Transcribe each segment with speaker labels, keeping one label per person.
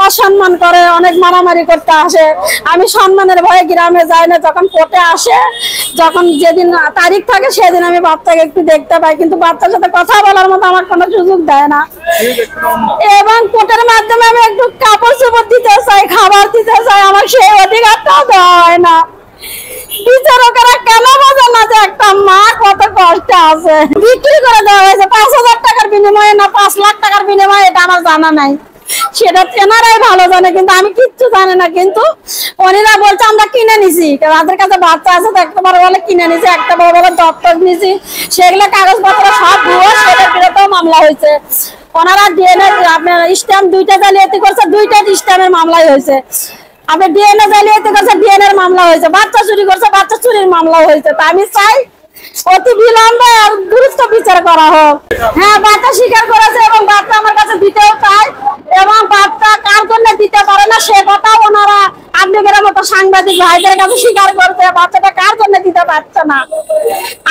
Speaker 1: অসম্মান করে, অনেক মারামারি করতে আসে। আমি সম্মানের ভয়ে গ্রামে যাই না, যখন কোর্টে আসে, যখন যেদিন তারিখ থাকে সেদিন আমি বাচ্চাকে একটু দেখতে পাই, কিন্তু বাচ্চার সাথে কথা বলার মতো আমার কোনো সুযোগ দেয় না। এবং কোর্টের মাধ্যমে আমি একটু কাপড় চোপড় দিতে চাই, খাবার দিতে চাই, আমার সেই অধিকারটাও দেওয়া হয় না। বিচারকেরা কেন বোঝে না যে একটা মা কত কষ্ট আছে? বিক্রি করে দেওয়া হয়েছে 5,000 টাকার বিনিময়ে না 5 লাখ টাকার বিনিময়ে, এটা আমার জানা নাই, সেটা তেনারাই ভালো জানে, কিন্তু আমি কিচ্ছু জানি না। কিন্তু ওনারা বলছে আমরা কিনে নিছি, তাদের কাছে বাচ্চা আছে তো একটা বড় বলে কিনে নিছি, একটা বড় বলে দপ্তর নিছি, সেগুলো কাগজপত্র সব ভুয়ো, সেটার বিরুদ্ধেও মামলা হয়েছে। ওনারা ডিএনএ আপনার স্ট্যাম্প 2টা জালিয়াতি করছে, 2টা স্ট্যাম্পের মামলাই হয়েছে। আপনি ডিএনএ জালিয়াতি করছে, ডিএনএ এর মামলা হয়েছে। বাচ্চা চুরি করছে, বাচ্চা চুরির মামলা হয়েছে। তা আমি চাই অতি বিলম্বে আর দ্রুত বিচার করা হোক। হ্যাঁ, বাচ্চা স্বীকার করেছে এবং বাচ্চা আমার কাছে দিতেও চায়, এবং বাচ্চা কার জন্য দিতে পারে না সে কথাও ওনারা আপনাদের মতো সাংবাদিক ভাইদের কাছে স্বীকার করতে, বাচ্চাটা কার জন্য দিতে পারছে না।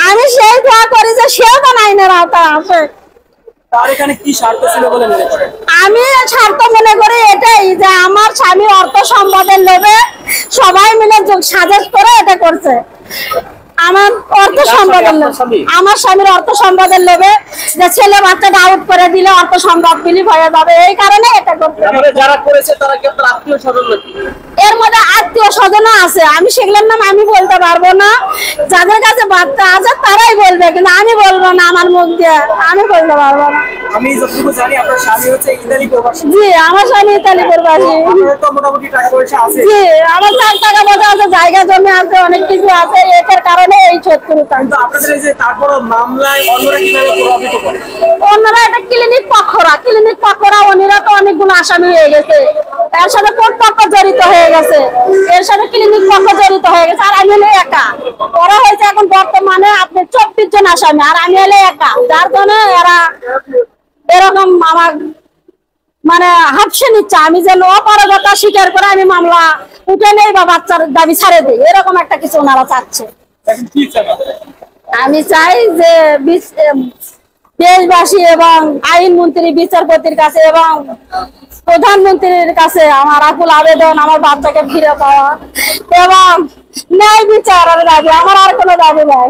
Speaker 1: আমি সেই দোয়া করি যে সেও তো আইনের আওতায় আসে। আমি স্বার্থ মনে করি এটাই যে আমার স্বামী অর্থ সম্পদের লোভে সবাই মিলে সাজেস্ট করে এটা করছে। আমার অর্থ সম্পদের লোভে, আমার স্বামীর অর্থ সম্পদের লোভে যে ছেলে বাচ্চাটা আউট করে দিলে অর্থ সম্পদ বিলীন হয়ে যাবে, এই কারণে এটা করছে।
Speaker 2: যারা করেছে তারা কি আপনার আত্মীয় স্বজন নাকি?
Speaker 1: এর মধ্যে আত্মীয় স্বজন আছে, আমি সেগুলোর নাম আমি বলতে পারবো না। যাদের কাছে বাচ্চা আছে তারাই বলবে, কিন্তু আমি বলবো না, আমার মুখ দিয়ে আমি বলতে পারবো না।
Speaker 2: আমি যতটুকু জানি আপনার স্বামী হচ্ছে ইতালি প্রবাসী।
Speaker 1: জি, আমার স্বামী ইতালি প্রবাসী।
Speaker 2: আপনার তো মোটামুটি টাকা পয়সা আছে।
Speaker 1: জি, আমার 4 টাকা পয়সা আছে, জায়গা জমি আছে, অনেক কিছু আছে, এটার কারণে এই শত্রুতা।
Speaker 2: কিন্তু আপনাদের এই যে তারপর মামলায় অন্যরা কিভাবে প্রভাবিত করে?
Speaker 1: অন্যরা এটা ক্লিনিক পক্ষরা ওনারা তো অনেকগুলো আসামি হয়ে গেছে, এর সাথে কোর্ট পক্ষ জড়িত হয়ে গেছে, এর সাথে ক্লিনিক পক্ষ জড়িত হয়ে গেছে, আর আমি হলে একা। ওরা হয়েছে এখন বর্তমানে আপনি 24 জন আসামি, আর আমি হলে একা, যার জন্য এরা এরকম আমার মানে হাফসে নিচ্ছে। আমি যে অপারগতা স্বীকার করে আমি মামলা উঠে নেই বা বাচ্চার দাবি ছাড়ে দিই, এরকম একটা কিছু ওনারা চাচ্ছে। আমি চাই যে দেশবাসী এবং আইনমন্ত্রী, বিচারপতির কাছে এবং প্রধানমন্ত্রীর কাছে আমার আকুল আবেদন, আমার বাচ্চাকে ফিরে পাওয়া এবং ন্যায় বিচারের দাবি, আমার আর কোনো দাবি নাই।